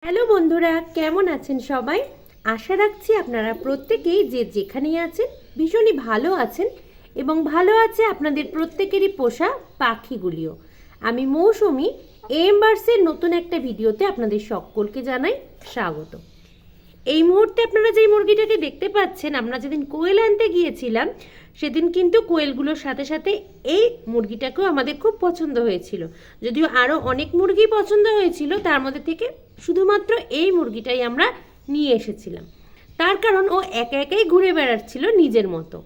Hello বন্ধুরা, কেমন আছেন সবাই? আশা রাখছি আপনারা প্রত্যেকেই যে যেখানেই আছেন ভীষণই ভালো আছেন এবং ভালো আছে আপনাদের প্রত্যেকেরই পোষা পাখিগুলিও। আমি মৌসুমি এমবার্সের নতুন একটা ভিডিওতে আপনাদের সকলকে জানাই স্বাগত। এই মুহূর্তে আপনারা যেই মুরগিটাকে দেখতে পাচ্ছেন, আমরা যেদিন কোয়েল আনতে গিয়েছিলাম সেদিন কিন্তু কোয়েলগুলোর সাথে সাথে এই মুরগিটাকেও আমাদের খুব পছন্দ হয়েছিল। যদিও আরও অনেক মুরগি পছন্দ হয়েছিল, তার মধ্যে থেকে শুধুমাত্র এই মুরগিটাই আমরা নিয়ে এসেছিলাম। তার কারণ ও একা একাই ঘুরে বেড়াচ্ছিল নিজের মতো।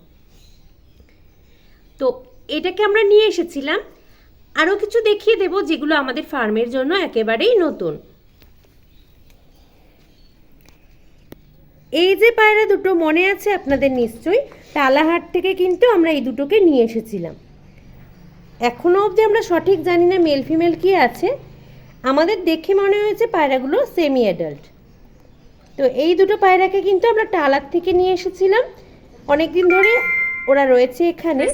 তো এটাকে আমরা নিয়ে এসেছিলাম। আরও কিছু দেখিয়ে দেব যেগুলো আমাদের ফার্মের জন্য একেবারেই নতুন। এই যে পায়রা দুটো মনে আছে আপনাদের নিশ্চয়ই, টালাহাট থেকে কিন্তু আমরা এই দুটোকে নিয়ে এসেছিলাম। এখনও অবধি আমরা সঠিক জানি না মেল ফিমেল কি আছে। আমাদের দেখে মনে হয়েছে পায়রাগুলো সেমি অ্যাডাল্ট। তো এই দুটো পায়রাকে কিন্তু আমরা টালার থেকে নিয়ে এসেছিলাম। অনেক দিন ধরে ওরা রয়েছে এখানে,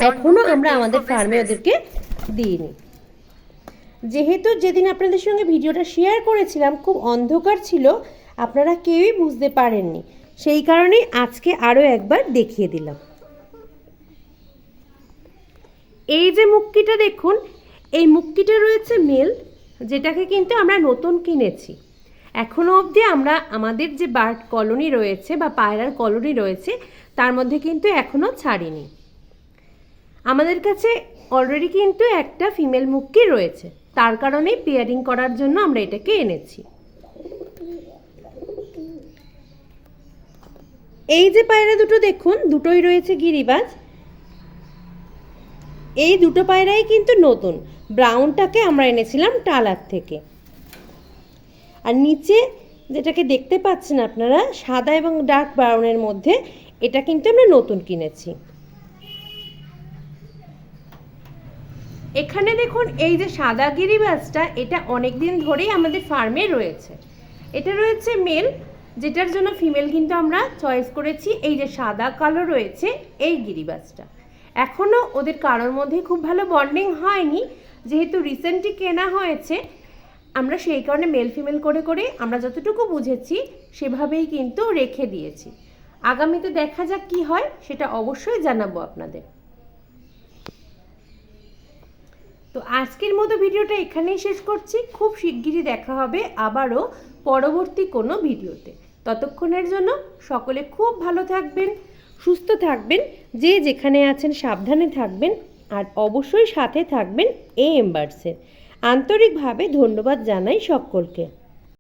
এখনও আমরা আমাদের ফার্মে ওদেরকে দিইনি। যেহেতু যেদিন আপনাদের সঙ্গে ভিডিওটা শেয়ার করেছিলাম খুব অন্ধকার ছিল, আপনারা কেউই বুঝতে পারেননি, সেই কারণেই আজকে আরও একবার দেখিয়ে দিলাম। এই যে মুক্কিটা দেখুন, এই মুক্কিটা রয়েছে মেল, যেটাকে কিন্তু আমরা নতুন কিনেছি। এখনও অবধি আমরা আমাদের যে বার্ড কলোনি রয়েছে বা পায়রার কলোনি রয়েছে তার মধ্যে কিন্তু এখনও ছাড়িনি। আমাদের কাছে অলরেডি কিন্তু একটা ফিমেল মুক্কি রয়েছে, তার কারণেই পেয়ারিং করার জন্য আমরা এটাকে এনেছি। এই যে পায়রা দুটো দেখুন, দুটোই রয়েছে গিরিবাজ। এই দুটো পায়রাই কিন্তু নতুন। ব্রাউনটাকে আমরা এনেছিলাম টালার থেকে। আর নিচে যেটাকে দেখতে পাচ্ছেন আপনারা সাদা এবং ডার্ক ব্রাউনের মধ্যে, এটা কিন্তু আমরা নতুন কিনেছি। এখানে দেখুন এই যে সাদা গিরিবাজটা, এটা অনেক দিন ধরেই আমাদের ফার্মে রয়েছে। এটা রয়েছে মেল, যেটার জন্য ফিমেল কিন্তু আমরা চয়েস করেছি এই যে সাদা কালো রয়েছে এই গিরিবাজটা। এখনও ওদের কারোর মধ্যে খুব ভালো বন্ডিং হয়নি, যেহেতু রিসেন্টলি কেনা হয়েছে। আমরা সেই কারণে মেল ফিমেল করে করে আমরা যতটুকু বুঝেছি সেভাবেই কিন্তু রেখে দিয়েছি। আগামীতে দেখা যাক কি হয়, সেটা অবশ্যই জানাবো আপনাদের। তো আজকের মতো ভিডিওটা এখানেই শেষ করছি। খুব শিগগিরই দেখা হবে আবারও পরবর্তী কোনো ভিডিওতে। ততক্ষণের জন্য সকলে খুব ভালো থাকবেন, সুস্থ থাকবেন, যে যেখানে আছেন সাবধানে থাকবেন, আর অবশ্যই সাথে থাকবেন এমবার্সের। আন্তরিকভাবে ধন্যবাদ জানাই সকলকে।